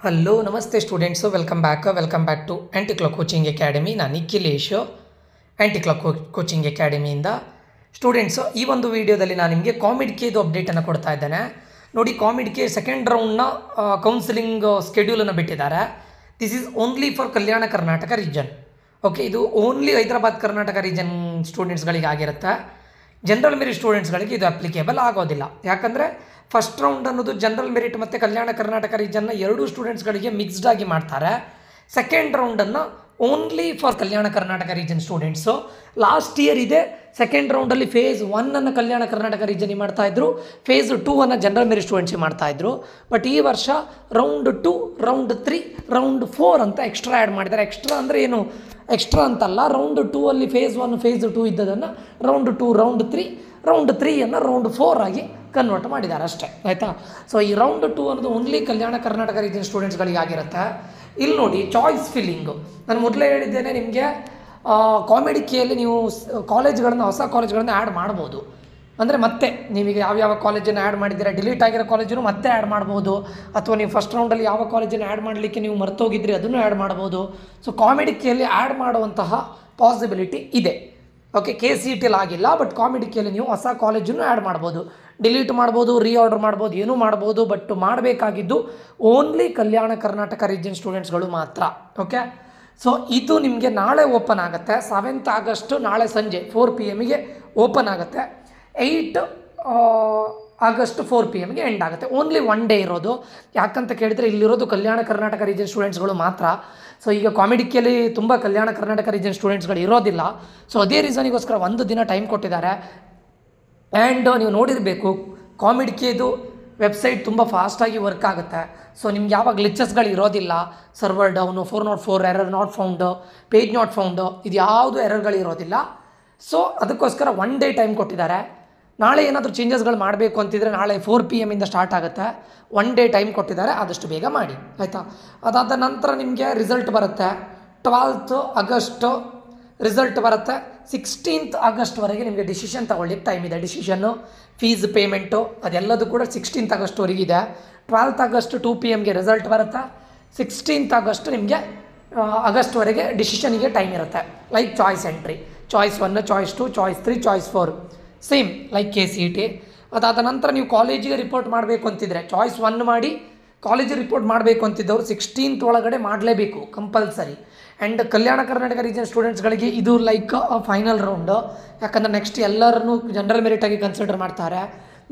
Hello ನಮಸ್ತೆ students welcome back to anticlock coaching academy. ನಾನು Nikhilesh ಆ್ಯಂಟಿಕ್ಲಾಕ್ coaching ಅಕಾಡೆಮಿಯಿಂದ. Students ಈ ಒಂದು ವಿಡಿಯೋದಲ್ಲಿ ನಾನು ನಿಮಗೆ ಕಾಮಿಡ್-ಕೆದು ಅಪ್ಡೇಟನ್ನು ಕೊಡ್ತಾ ಇದ್ದೇನೆ. ನೋಡಿ, ಕಾಮಿಡ್-ಕೆ ಸೆಕೆಂಡ್ ರೌಂಡ್ನ ಕೌನ್ಸಿಲಿಂಗ್ ಸ್ಕೆಡ್ಯೂಲನ್ನು ಬಿಟ್ಟಿದ್ದಾರೆ. This is only for Kalyana Karnataka region. Okay, ಇದು ಓನ್ಲಿ ಹೈದರಾಬಾದ್ ಕರ್ನಾಟಕ ರೀಜನ್ ಸ್ಟೂಡೆಂಟ್ಸ್ಗಳಿಗೆ ಆಗಿರುತ್ತೆ. ಜನರಲ್ ಮೆರಿಟ್ ಸ್ಟೂಡೆಂಟ್ಸ್ಗಳಿಗೆ ಇದು ಅಪ್ಲಿಕೇಬಲ್ ಆಗೋದಿಲ್ಲ. ಯಾಕಂದರೆ ಫಸ್ಟ್ ರೌಂಡ್ ಅನ್ನೋದು ಜನರಲ್ ಮೆರಿಟ್ ಮತ್ತು ಕಲ್ಯಾಣ ಕರ್ನಾಟಕ ರೀಜನ್ನ ಎರಡೂ ಸ್ಟೂಡೆಂಟ್ಸ್ಗಳಿಗೆ ಮಿಕ್ಸ್ಡ್ ಆಗಿ ಮಾಡ್ತಾರೆ. ಸೆಕೆಂಡ್ ರೌಂಡನ್ನು only for Kalyana Karnataka region students. Last year ಇದೆ ಸೆಕೆಂಡ್ ರೌಂಡಲ್ಲಿ ಫೇಸ್ 1 ಕಲ್ಯಾಣ ಕರ್ನಾಟಕ ರೀಜನಿಗೆ ಮಾಡ್ತಾಯಿದ್ರು, ಫೇಸ್ 2 ಜನರಲ್ ಮೆರಿಟ್ ಸ್ಟೂಡೆಂಟ್ಸಿಗೆ ಮಾಡ್ತಾಯಿದ್ರು. ಬಟ್ ಈ ವರ್ಷ ರೌಂಡ್ 2, ರೌಂಡ್ 3, ರೌಂಡ್ 4 ಅಂತ ಎಕ್ಸ್ಟ್ರಾ ಆ್ಯಡ್ ಮಾಡಿದ್ದಾರೆ. ಎಕ್ಸ್ಟ್ರಾ ಅಂದರೆ ಏನು, ಎಕ್ಸ್ಟ್ರಾ ಅಂತಲ್ಲ, ರೌಂಡ್ 2 ಫೇಸ್ 1 ಫೇಸ್ 2 ಇದ್ದದನ್ನು ರೌಂಡ್ 2, ರೌಂಡ್ 3, ರೌಂಡ್ 3 ರೌಂಡ್ 4 ಆಗಿ ಕನ್ವರ್ಟ್ ಮಾಡಿದ್ದಾರೆ ಅಷ್ಟೇ, ಆಯಿತಾ. ಸೊ ಈ ರೌಂಡ್ 2 ಅನ್ನೋದು ಓನ್ಲಿ ಕಲ್ಯಾಣ ಕರ್ನಾಟಕ ರೀಜನ್ ಸ್ಟೂಡೆಂಟ್ಸ್ಗಳಿಗೆ ಆಗಿರುತ್ತೆ. ಇಲ್ಲಿ ನೋಡಿ, ಚಾಯ್ಸ್ ಫಿಲ್ಲಿಂಗು ನಾನು ಮೊದಲೇ ಹೇಳಿದ್ದೇನೆ ನಿಮಗೆ. ಕಾಮಿಡ್-ಕೆಯಲ್ಲಿ ನೀವು ಕಾಲೇಜ್ಗಳನ್ನು, ಹೊಸ ಕಾಲೇಜ್ಗಳನ್ನು ಆ್ಯಡ್ ಮಾಡ್ಬೋದು. ಅಂದರೆ ಮತ್ತೆ ನೀವೀಗ ಯಾವ್ಯಾವ ಕಾಲೇಜನ್ನು ಆ್ಯಡ್ ಮಾಡಿದ್ದೀರಾ, ಡಿಲೀಟ್ ಆಗಿರೋ ಕಾಲೇಜನ್ನು ಮತ್ತೆ ಆ್ಯಡ್ ಮಾಡ್ಬೋದು. ಅಥವಾ ನೀವು ಫಸ್ಟ್ ರೌಂಡಲ್ಲಿ ಯಾವ ಕಾಲೇಜನ್ನು ಆ್ಯಡ್ ಮಾಡಲಿಕ್ಕೆ ನೀವು ಮರ್ತೋಗಿದ್ರಿ ಅದನ್ನು ಆ್ಯಡ್ ಮಾಡ್ಬೋದು. ಸೊ ಕಾಮಿಡ್-ಕೆಯಲ್ಲಿ ಆ್ಯಡ್ ಮಾಡುವಂತಹ ಪಾಸಿಬಿಲಿಟಿ ಇದೆ. ಓಕೆ, KCET ಆಗಿಲ್ಲ, ಬಟ್ ಕಾಮಿಡ್-ಕೆಯಲ್ಲಿ ನೀವು ಹೊಸ ಕಾಲೇಜನ್ನು ಆ್ಯಡ್ ಮಾಡ್ಬೋದು, ಡಿಲೀಟ್ ಮಾಡ್ಬೋದು, ರೀಆರ್ಡರ್ ಮಾಡ್ಬೋದು, ಏನೂ ಮಾಡ್ಬೋದು. ಬಟ್ ಮಾಡಬೇಕಾಗಿದ್ದು ಓನ್ಲಿ ಕಲ್ಯಾಣ ಕರ್ನಾಟಕ ರೀಜನ್ ಸ್ಟೂಡೆಂಟ್ಸ್ಗಳು ಮಾತ್ರ. ಓಕೆ, ಸೊ ಇದು ನಿಮಗೆ ನಾಳೆ ಓಪನ್ ಆಗುತ್ತೆ. 7th ಆಗಸ್ಟ್ ನಾಳೆ ಸಂಜೆ 4 PM ಓಪನ್ ಆಗುತ್ತೆ. 8 ಆಗಸ್ಟ್ 4 PM ಎಂಡ್ ಆಗುತ್ತೆ. ಓನ್ಲಿ 1 ಡೇ ಇರೋದು. ಯಾಕಂತ ಕೇಳಿದರೆ ಇಲ್ಲಿರೋದು ಕಲ್ಯಾಣ ಕರ್ನಾಟಕ ರೀಜನ್ ಸ್ಟೂಡೆಂಟ್ಸ್ಗಳು ಮಾತ್ರ. ಸೊ ಈಗ ಕಾಮಿಡ್-ಕೆಯಲ್ಲಿ ತುಂಬ ಕಲ್ಯಾಣ ಕರ್ನಾಟಕ ರೀಜನ್ ಸ್ಟೂಡೆಂಟ್ಸ್ಗಳು ಇರೋದಿಲ್ಲ. ಸೊ ಅದೇ ರೀಸನಿಗೋಸ್ಕರ 1 ದಿನ ಟೈಮ್ ಕೊಟ್ಟಿದ್ದಾರೆ. ಆ್ಯಂಡ್ ನೀವು ನೋಡಿರಬೇಕು, ಕಾಮಿಡ್-ಕೆದು ವೆಬ್ಸೈಟ್ ತುಂಬ ಫಾಸ್ಟಾಗಿ ವರ್ಕ್ ಆಗುತ್ತೆ. ಸೊ ನಿಮ್ಗೆ ಯಾವ ಗ್ಲಿಚಸ್ಗಳು ಇರೋದಿಲ್ಲ. Server down, 404 error not found, page not found, ಇದು ಯಾವುದು ಎರರ್ಗಳು ಇರೋದಿಲ್ಲ. ಸೊ ಅದಕ್ಕೋಸ್ಕರ 1 ಡೇ ಟೈಮ್ ಕೊಟ್ಟಿದ್ದಾರೆ. ನಾಳೆ ಏನಾದರೂ ಚೇಂಜಸ್ಗಳು ಮಾಡಬೇಕು ಅಂತಿದ್ರೆ ನಾಳೆ 4 PM ಸ್ಟಾರ್ಟ್ ಆಗುತ್ತೆ. 1 ಡೇ ಟೈಮ್ ಕೊಟ್ಟಿದ್ದಾರೆ, ಆದಷ್ಟು ಬೇಗ ಮಾಡಿ, ಆಯಿತಾ. ಅದಾದ ನಂತರ ನಿಮಗೆ ರಿಸಲ್ಟ್ ಬರುತ್ತೆ. 12th ಆಗಸ್ಟ್ ರಿಸಲ್ಟ್ ಬರುತ್ತೆ. 16th ಆಗಸ್ಟ್ವರೆಗೆ ನಿಮಗೆ ಡಿಸಿಷನ್ ತೊಗೊಳ್ಳಿಕ್ಕೆ ಟೈಮ್ ಇದೆ. ಡಿಸಿಷನ್ನು, ಫೀಸ್ ಪೇಮೆಂಟು ಅದೆಲ್ಲದು ಕೂಡ 16th ಆಗಸ್ಟ್ವರೆಗಿದೆ. 12th August 2 PM result ಬರುತ್ತೆ. 16th ಆಗಸ್ಟ್ ನಿಮಗೆ ಆಗಸ್ಟ್ವರೆಗೆ ಡಿಸಿಷನಿಗೆ ಟೈಮ್ ಇರುತ್ತೆ. Like choice entry, choice 1, choice 2, choice 3, choice 4, same like KCET. ಅದಾದ ನಂತರ ನೀವು ಕಾಲೇಜಿಗೆ ರಿಪೋರ್ಟ್ ಮಾಡಬೇಕು ಅಂತಿದ್ರೆ ಚಾಯ್ಸ್ 1 ಮಾಡಿ, ಕಾಲೇಜಿಗೆ ರಿಪೋರ್ಟ್ ಮಾಡಬೇಕು ಅಂತಿದ್ದವರು 16th ಒಳಗಡೆ ಮಾಡಲೇಬೇಕು, compulsory. And Kalyana Karnataka region ಸ್ಟೂಡೆಂಟ್ಸ್ಗಳಿಗೆ ಇದು ಲೈಕ್ ಫೈನಲ್ ರೌಂಡು. ಯಾಕಂದರೆ ನೆಕ್ಸ್ಟ್ ಎಲ್ಲರನ್ನೂ ಜನರಲ್ ಮೆರಿಟಾಗಿ ಕನ್ಸಿಡರ್ ಮಾಡ್ತಾರೆ.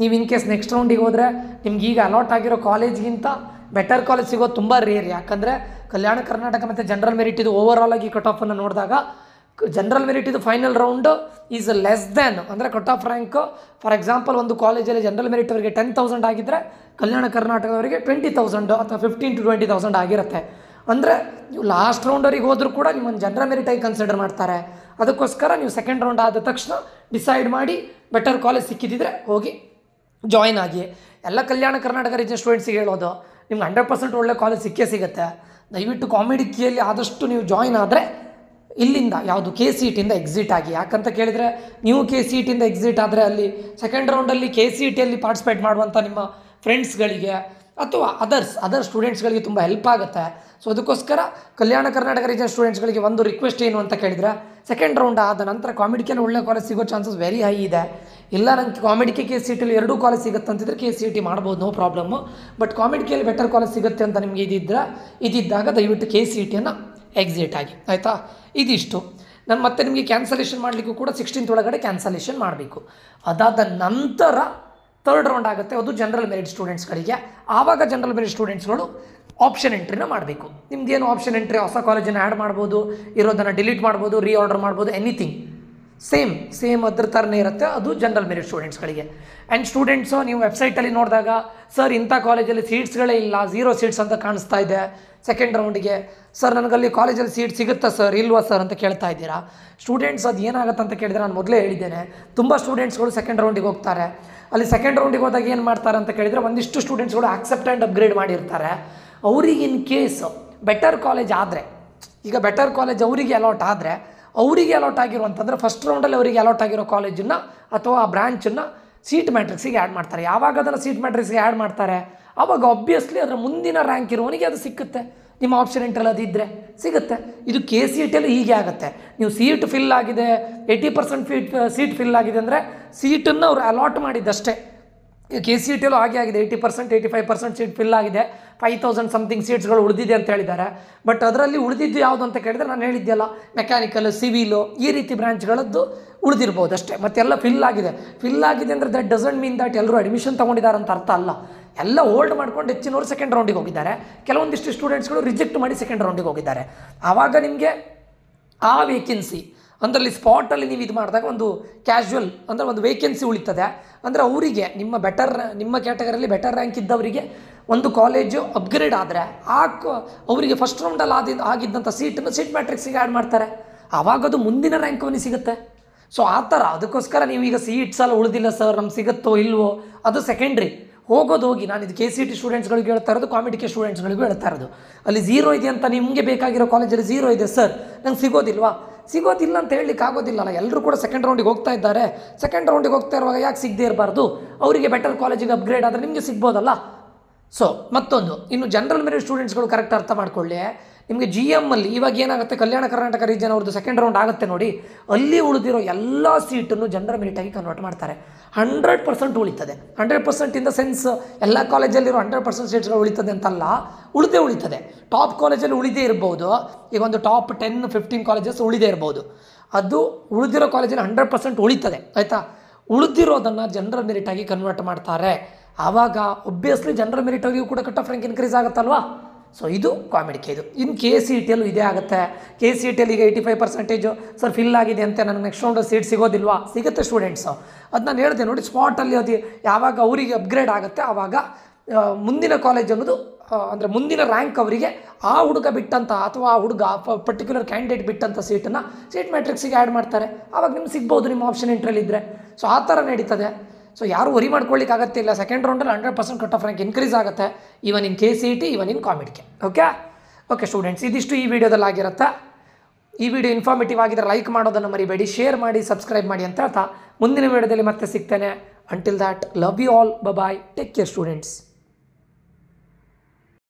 ನೀವು ಇನ್ ಕೇಸ್ ನೆಕ್ಸ್ಟ್ ರೌಂಡಿಗೆ ಹೋದರೆ ನಿಮ್ಗೆ ಈಗ ಅಲಾಟ್ ಆಗಿರೋ ಕಾಲೇಜ್ಗಿಂತ ಬೆಟರ್ ಕಾಲೇಜ್ ಸಿಗೋದು ತುಂಬ ರೇರ್. ಯಾಕಂದರೆ ಕಲ್ಯಾಣ ಕರ್ನಾಟಕ ಮತ್ತು ಜನರಲ್ ಮೆರಿಟ್ ಇದು ಓವರಾಲ್ ಆಗಿ ಕಟ್ ಆಫನ್ನು ನೋಡಿದಾಗ ಜನರಲ್ ಮೆರಿಟ್ ಇದು final round is less than, ಅಂದರೆ cut off rank. For example, ಒಂದು ಕಾಲೇಜಲ್ಲಿ ಜನರಲ್ ಮೆರಿಟ್ ಅವರಿಗೆ 10,000 ಆಗಿದ್ದರೆ ಕಲ್ಯಾಣ ಕರ್ನಾಟಕದವರಿಗೆ 20,000 ಅಥವಾ 15,000 to 20,000 ಆಗಿರುತ್ತೆ. ಅಂದರೆ ನೀವು ಲಾಸ್ಟ್ ರೌಂಡವರಿಗೆ ಹೋದರೂ ಕೂಡ ನಿಮ್ಮನ್ನು ಜನರಲ್ ಮೆರಿಟಾಗಿ ಕನ್ಸಿಡರ್ ಮಾಡ್ತಾರೆ. ಅದಕ್ಕೋಸ್ಕರ ನೀವು ಸೆಕೆಂಡ್ ರೌಂಡ್ ಆದ ತಕ್ಷಣ ಡಿಸೈಡ್ ಮಾಡಿ ಬೆಟರ್ ಕಾಲೇಜ್ ಸಿಕ್ಕಿದ್ದಿದ್ರೆ ಹೋಗಿ ಜಾಯಿನ್ ಆಗಿ. ಎಲ್ಲ ಕಲ್ಯಾಣ ಕರ್ನಾಟಕ ರೀಜನ್ ಸ್ಟೂಡೆಂಟ್ಸಿಗೆ ಹೇಳೋದು, ನಿಮ್ಗೆ 100% ಒಳ್ಳೆ ಕಾಲೇಜ್ ಸಿಕ್ಕೇ ಸಿಗುತ್ತೆ. ದಯವಿಟ್ಟು ಕಾಮಿಡ್-ಕೆಯಲ್ಲಿ ಆದಷ್ಟು ನೀವು ಜಾಯಿನ್ ಆದರೆ ಇಲ್ಲಿಂದ ಯಾವುದು KCET ಎಕ್ಸಿಟ್ ಆಗಿ. ಯಾಕಂತ ಕೇಳಿದರೆ ನೀವು KCET ಎಕ್ಸಿಟ್ ಆದರೆ ಅಲ್ಲಿ ಸೆಕೆಂಡ್ ರೌಂಡಲ್ಲಿ KCET ಪಾರ್ಟಿಸಿಪೇಟ್ ಮಾಡುವಂಥ ನಿಮ್ಮ ಫ್ರೆಂಡ್ಸ್ಗಳಿಗೆ ಅಥವಾ ಅದರ್ ಸ್ಟೂಡೆಂಟ್ಸ್ಗಳಿಗೆ ತುಂಬ ಹೆಲ್ಪ್ ಆಗುತ್ತೆ. ಸೊ ಅದಕ್ಕೋಸ್ಕರ ಕಲ್ಯಾಣ ಕರ್ನಾಟಕ ರೀಜನ್ ಸ್ಟೂಡೆಂಟ್ಸ್ಗಳಿಗೆ ಒಂದು ರಿಕ್ವೆಸ್ಟ್ ಏನು ಅಂತ ಕೇಳಿದರೆ, ಸೆಕೆಂಡ್ ರೌಂಡ್ ಆದ ನಂತರ ಕಾಮಿಡ್-ಕೆಲ್ಲಿ ಒಳ್ಳೆ ಕಾಲೇಜ್ ಸಿಗೋ ಚಾನ್ಸಸ್ ವೆರಿ ಹೈ ಇದೆ. ಇಲ್ಲ ನಂಗೆ ಕಾಮಿಡ್-ಕೆ KCET ಎರಡೂ ಕಾಲೇಜ್ ಸಿಗುತ್ತೆ ಅಂತಿದ್ರೆ KCET ಮಾಡ್ಬೋದು, ನೋ ಪ್ರಾಬ್ಲಮ್ಮು. ಬಟ್ ಕಾಮಿಡ್-ಕೆಯಲ್ಲಿ ಬೆಟರ್ ಕಾಲೇಜ್ ಸಿಗುತ್ತೆ ಅಂತ ನಿಮಗೆ ಇದ್ದಿದ್ದಾಗ ದಯವಿಟ್ಟು KCET ಎಕ್ಸಿಟ್ ಆಗಿ, ಆಯಿತಾ. ಇದಿಷ್ಟು. ನಾನು ಮತ್ತೆ ನಿಮಗೆ ಕ್ಯಾನ್ಸಲೇಷನ್ ಮಾಡಲಿಕ್ಕೂ ಕೂಡ 16th ಒಳಗಡೆ ಕ್ಯಾನ್ಸಲೇಷನ್ ಮಾಡಬೇಕು. ಅದಾದ ನಂತರ 3rd ರೌಂಡ್ ಆಗುತ್ತೆ, ಅದು ಜನರಲ್ ಮೆರಿಟ್ ಸ್ಟೂಡೆಂಟ್ಸ್ಗಳಿಗೆ. ಆವಾಗ ಜನರಲ್ ಮೆರಿಟ್ ಸ್ಟೂಡೆಂಟ್ಸ್ಗಳು ಆಪ್ಷನ್ ಎಂಟ್ರಿನ ಮಾಡಬೇಕು. ನಿಮ್ದೇನು ಆಪ್ಷನ್ ಎಂಟ್ರಿ, ಹೊಸ ಕಾಲೇಜನ್ನು ಆ್ಯಡ್ ಮಾಡ್ಬೋದು, ಇರೋದನ್ನು ಡಿಲೀಟ್ ಮಾಡ್ಬೋದು, ರೀಆರ್ಡರ್ ಮಾಡ್ಬೋದು, ಎನಿಥಿಂಗ್ ಸೇಮ್ ಅದ್ರ ಥರನೇ ಇರುತ್ತೆ. ಅದು ಜನರಲ್ ಮೆರಿಟ್ ಸ್ಟೂಡೆಂಟ್ಸ್ಗಳಿಗೆ. ಆ್ಯಂಡ್ ಸ್ಟೂಡೆಂಟ್ಸು ನೀವು ವೆಬ್ಸೈಟಲ್ಲಿ ನೋಡಿದಾಗ, ಸರ್ ಇಂಥ ಕಾಲೇಜಲ್ಲಿ ಸೀಟ್ಸ್ಗಳೇ ಇಲ್ಲ, 0 ಸೀಟ್ಸ್ ಅಂತ ಕಾಣಿಸ್ತಾ ಇದೆ ಸೆಕೆಂಡ್ ರೌಂಡಿಗೆ, ಸರ್ ನನಗಲ್ಲಿ ಕಾಲೇಜಲ್ಲಿ ಸೀಟ್ ಸಿಗುತ್ತಾ ಸರ್, ಇಲ್ವಾ ಸರ್ ಅಂತ ಕೇಳ್ತಾ ಇದ್ದೀರಾ. ಸ್ಟೂಡೆಂಟ್ಸ್ ಅದು ಏನಾಗುತ್ತೆ ಅಂತ ಕೇಳಿದರೆ, ನಾನು ಮೊದಲೇ ಹೇಳಿದ್ದೇನೆ, ತುಂಬ ಸ್ಟೂಡೆಂಟ್ಸ್ಗಳು ಸೆಕೆಂಡ್ ರೌಂಡಿಗೆ ಹೋಗ್ತಾರೆ. ಅಲ್ಲಿ ಸೆಕೆಂಡ್ ರೌಂಡಿಗೆ ಹೋದಾಗ ಏನು ಮಾಡ್ತಾರೆ ಅಂತ ಕೇಳಿದರೆ, ಒಂದಿಷ್ಟು ಸ್ಟೂಡೆಂಟ್ಸ್ಗಳು ಆಕ್ಸೆಪ್ಟ್ ಆ್ಯಂಡ್ ಅಪ್ಗ್ರೇಡ್ ಮಾಡಿರ್ತಾರೆ. ಅವ್ರಿಗೆ ಇನ್ ಕೇಸ್ ಬೆಟರ್ ಕಾಲೇಜ್ ಆದರೆ, ಈಗ ಬೆಟರ್ ಕಾಲೇಜ್ ಅವರಿಗೆ ಅಲಾಟ್ ಆದರೆ, ಅವರಿಗೆ ಅಲಾಟ್ ಆಗಿರುವಂತಂದರೆ ಫಸ್ಟ್ ರೌಂಡಲ್ಲಿ ಅವರಿಗೆ ಅಲಾಟ್ ಆಗಿರೋ ಕಾಲೇಜನ್ನು ಅಥವಾ ಆ ಬ್ರಾಂಚನ್ನು ಸೀಟ್ ಮ್ಯಾಟ್ರಿಕ್ಸಿಗೆ ಆ್ಯಡ್ ಮಾಡ್ತಾರೆ. ಯಾವಾಗ ಅದನ್ನು ಸೀಟ್ ಮ್ಯಾಟ್ರಿಕ್ಸ್ಗೆ ಆ್ಯಡ್ ಮಾಡ್ತಾರೆ, ಆವಾಗ ಆಬ್ವಿಯಸ್ಲಿ ಅದರ ಮುಂದಿನ ರ್ಯಾಂಕ್ ಇರುವವನಿಗೆ ಅದು ಸಿಕ್ಕುತ್ತೆ. ನಿಮ್ಮ ಆಪ್ಷನ್ ಎಂಟ್ರಲ್ಲಿ ಅದಿದ್ದರೆ ಸಿಗುತ್ತೆ. ಇದು KCETಯಲ್ಲಿ ಹೀಗೆ ಆಗುತ್ತೆ. ನೀವು ಸೀಟ್ ಫಿಲ್ ಆಗಿದೆ 80% ಸೀಟ್ ಫಿಲ್ ಆಗಿದೆ ಅಂದರೆ ಸೀಟನ್ನು ಅವ್ರು ಅಲಾಟ್ ಮಾಡಿದ್ದಷ್ಟೇ. KCETಯಲ್ಲೂ ಹಾಗೆ ಆಗಿದೆ, 80% 85% ಸೀಟ್ ಫಿಲ್ ಆಗಿದೆ, 5000 ಸಮಥಿಂಗ್ ಸೀಟ್ಸ್ಗಳು ಉಳಿದಿದೆ ಅಂತ ಹೇಳಿದ್ದಾರೆ. ಬಟ್ ಅದರಲ್ಲಿ ಉಳಿದಿದ್ದು ಯಾವುದು ಅಂತ ಕೇಳಿದರೆ ನಾನು ಹೇಳಿದ್ದೆಲ್ಲ ಮೆಕ್ಯಾನಿಕಲ್, ಸಿವಿಲು ಈ ರೀತಿ ಬ್ರ್ಯಾಂಚ್ಗಳದ್ದು ಉಳಿದಿರ್ಬೋದು ಅಷ್ಟೇ. ಮತ್ತೆಲ್ಲ ಫಿಲ್ ಆಗಿದೆ ಅಂದರೆ ದಟ್ ಡಸಂಟ್ ಮೀನ್ ದಟ್ ಎಲ್ಲರೂ ಅಡ್ಮಿಷನ್ ತೊಗೊಂಡಿದ್ದಾರೆ ಅಂತ ಅರ್ಥ ಅಲ್ಲ. ಎಲ್ಲ ಹೋಲ್ಡ್ ಮಾಡ್ಕೊಂಡು ಹೆಚ್ಚಿನವರು ಸೆಕೆಂಡ್ ರೌಂಡಿಗೆ ಹೋಗಿದ್ದಾರೆ, ಕೆಲವೊಂದಿಷ್ಟು ಸ್ಟೂಡೆಂಟ್ಸ್ಗಳು ರಿಜೆಕ್ಟ್ ಮಾಡಿ ಸೆಕೆಂಡ್ ರೌಂಡಿಗೆ ಹೋಗಿದ್ದಾರೆ. ಆವಾಗ ನಿಮಗೆ ಆ ವೇಕೆನ್ಸಿ ಅದರಲ್ಲಿ ಸ್ಪಾಟಲ್ಲಿ ನೀವು ಇದು ಮಾಡಿದಾಗ ಒಂದು ಕ್ಯಾಶುವಲ್ ಅಂದರೆ ಒಂದು ವೇಕೆನ್ಸಿ ಉಳಿತದೆ. ಅಂದರೆ ಅವರಿಗೆ ನಿಮ್ಮ ಕ್ಯಾಟಗರಿಯಲ್ಲಿ ಬೆಟರ್ ರ್ಯಾಂಕ್ ಇದ್ದವರಿಗೆ ಒಂದು ಕಾಲೇಜು ಅಪ್ಗ್ರೇಡ್ ಆದರೆ ಅವರಿಗೆ ಫಸ್ಟ್ ರೌಂಡಲ್ಲಿ ಆಗಿದ್ದಂಥ ಸೀಟನ್ನು ಸೀಟ್ ಮ್ಯಾಟ್ರಿಕ್ಸಿಗೆ ಆ್ಯಡ್ ಮಾಡ್ತಾರೆ. ಆವಾಗ ಅದು ಮುಂದಿನ ರ್ಯಾಂಕ್ ಅವನಿಗೆ ಸಿಗುತ್ತೆ. ಸೊ ಆ ಥರ ಅದಕ್ಕೋಸ್ಕರ ನೀವು ಈಗ ಸೀಟ್ಸಲ್ಲಿ ಉಳಿದಿಲ್ಲ ಸರ್ ನಮ್ಗೆ ಸಿಗುತ್ತೋ ಇಲ್ವೋ ಅದು ಸೆಕೆಂಡ್ರಿ. ಹೋಗಿ ನಾನು ಇದು KCET ಸ್ಟೂಡೆಂಟ್ಸ್ಗಳಿಗೆ ಹೇಳ್ತಾ ಇರೋದು, ಕಾಮಿಡಿಕೆ ಸ್ಟೂಡೆಂಟ್ಸ್ಗಳಿಗೂ ಹೇಳ್ತಾ ಇರೋದು. ಅಲ್ಲಿ 0 ಇದೆ ಅಂತ ನಿಮಗೆ ಬೇಕಾಗಿರೋ ಕಾಲೇಜಲ್ಲಿ 0 ಇದೆ ಸರ್ ನಂಗೆ ಸಿಗೋದಿಲ್ಲ ಅಂತ ಹೇಳಲಿಕ್ಕೆ ಆಗೋದಿಲ್ಲಲ್ಲ. ಎಲ್ಲರೂ ಕೂಡ ಸೆಕೆಂಡ್ ರೌಂಡಿಗೆ ಹೋಗ್ತಾ ಇದ್ದಾರೆ. ಸೆಕೆಂಡ್ ರೌಂಡಿಗೆ ಹೋಗ್ತಾ ಇರುವಾಗ ಯಾಕೆ ಸಿಗದೇ ಇರಬಾರ್ದು? ಅವರಿಗೆ ಬೆಟರ್ ಕಾಲೇಜಿಗೆ ಅಪ್ಗ್ರೇಡ್ ಆದರೆ ನಿಮಗೆ ಸಿಗ್ಬೋದಲ್ಲ. ಸೊ ಮತ್ತೊಂದು ಇನ್ನು ಜನರಲ್ ಮೆರಿಟ್ ಸ್ಟೂಡೆಂಟ್ಸ್ಗಳು ಕರೆಕ್ಟ್ ಅರ್ಥ ಮಾಡ್ಕೊಳ್ಳಿ. ನಿಮಗೆ GM ಅಲ್ಲಿ ಇವಾಗ ಏನಾಗುತ್ತೆ, ಕಲ್ಯಾಣ ಕರ್ನಾಟಕ ರೀಜನ್ ಅವ್ರದ್ದು ಸೆಕೆಂಡ್ ರೌಂಡ್ ಆಗುತ್ತೆ ನೋಡಿ, ಅಲ್ಲಿ ಉಳಿದಿರೋ ಎಲ್ಲ ಸೀಟನ್ನು ಜನರಲ್ ಮೆರಿಟಾಗಿ ಕನ್ವರ್ಟ್ ಮಾಡ್ತಾರೆ. 100% ಉಳಿತದೆ. 100% ಇನ್ ದ ಸೆನ್ಸ್ ಎಲ್ಲ ಕಾಲೇಜಲ್ಲಿರೋ 100% ಸೀಟ್ಸ್ಗಳು ಉಳಿತದೆ ಅಂತಲ್ಲ, ಉಳಿತದೆ. ಟಾಪ್ ಕಾಲೇಜಲ್ಲಿ ಉಳಿದೇ ಇರ್ಬೋದು. ಈಗ ಒಂದು ಟಾಪ್ 10-15 ಕಾಲೇಜಸ್ ಉಳಿದೇ ಇರ್ಬೋದು. ಅದು ಉಳಿದಿರೋ ಕಾಲೇಜಲ್ಲಿ 100% ಉಳಿತದೆ, ಆಯಿತಾ. ಉಳಿದಿರೋದನ್ನು ಜನರಲ್ ಮೆರಿಟಾಗಿ ಕನ್ವರ್ಟ್ ಮಾಡ್ತಾರೆ. ಆವಾಗ ಒಬ್ವಿಯಸ್ಲಿ ಜನರಲ್ ಮೆರಿಟರಿಗೂ ಕೂಡ ಕಟ್ ಆಫ್ ರ್ಯಾಂಕ್ ಇನ್ಕ್ರೀಸ್ ಆಗುತ್ತಲ್ವಾ. ಸೊ ಇದು ಕಾಮಿಡಿಕೆ. ಇದು ಇನ್ನು KCETಯಲ್ಲೂ ಇದೇ ಆಗುತ್ತೆ. KCETಯಲ್ಲಿ ಈಗ 85% ಸರ್ ಫಿಲ್ ಆಗಿದೆ ಅಂತ ನನಗೆ ನೆಕ್ಸ್ಟ್ ರೌಂಡ್ ಸೀಟ್ ಸಿಗೋದಿಲ್ವಾ? ಸಿಗುತ್ತೆ ಸ್ಟೂಡೆಂಟ್ಸು. ಅದು ನಾನು ಹೇಳಿದೆ ನೋಡಿ, ಸ್ಪಾಟಲ್ಲಿ ಅದು ಯಾವಾಗ ಅವರಿಗೆ ಅಪ್ಗ್ರೇಡ್ ಆಗುತ್ತೆ ಆವಾಗ ಮುಂದಿನ ಕಾಲೇಜ್ ಅನ್ನೋದು ಅಂದರೆ ಮುಂದಿನ ರ್ಯಾಂಕ್ ಅವರಿಗೆ ಆ ಹುಡುಗ ಬಿಟ್ಟಂಥ ಅಥವಾ ಆ ಹುಡುಗ ಪರ್ಟಿಕ್ಯುಲರ್ ಕ್ಯಾಂಡಿಡೇಟ್ ಬಿಟ್ಟಂಥ ಸೀಟನ್ನು ಸೀಟ್ ಮ್ಯಾಟ್ರಿಕ್ಸಿಗೆ ಆ್ಯಡ್ ಮಾಡ್ತಾರೆ. ಆವಾಗ ನಿಮ್ಗೆ ಸಿಗ್ಬೋದು ನಿಮ್ಮ ಆಪ್ಷನ್ ಎಂಟ್ರಲ್ಲಿ ಇದ್ದರೆ. ಸೊ ಆ ಥರ ನಡೀತದೆ. ಸೊ ಯಾರು ವರಿ ಮಾಡ್ಕೊಳ್ಳಿಕ್ಕೆ ಆಗತ್ತಿಲ್ಲ. ಸೆಕೆಂಡ್ ರೌಂಡಲ್ಲಿ 100% ಕಟ್ ಆಫ್ ರ್ಯಾಂಕ್ ಇನ್ಕ್ರೀಸ್ ಆಗುತ್ತೆ, even in KCET, even in COMEDK. Okay students, ಇದಿಷ್ಟು ಈ ವಿಡಿಯೋದಲ್ಲಿ ಆಗಿರುತ್ತೆ. ಈ ವಿಡಿಯೋ ಇನ್ಫಾರ್ಮೇಟಿವ್ ಆಗಿದ್ರೆ ಲೈಕ್ ಮಾಡೋದನ್ನು ಮರಿಬೇಡಿ, ಶೇರ್ ಮಾಡಿ, ಸಬ್ಸ್ಕ್ರೈಬ್ ಮಾಡಿ ಅಂತ ಹೇಳ್ತಾ ಮುಂದಿನ ವಿಡಿಯೋದಲ್ಲಿ ಮತ್ತೆ ಸಿಗ್ತೇನೆ. Until that, love you all, bye, take care students.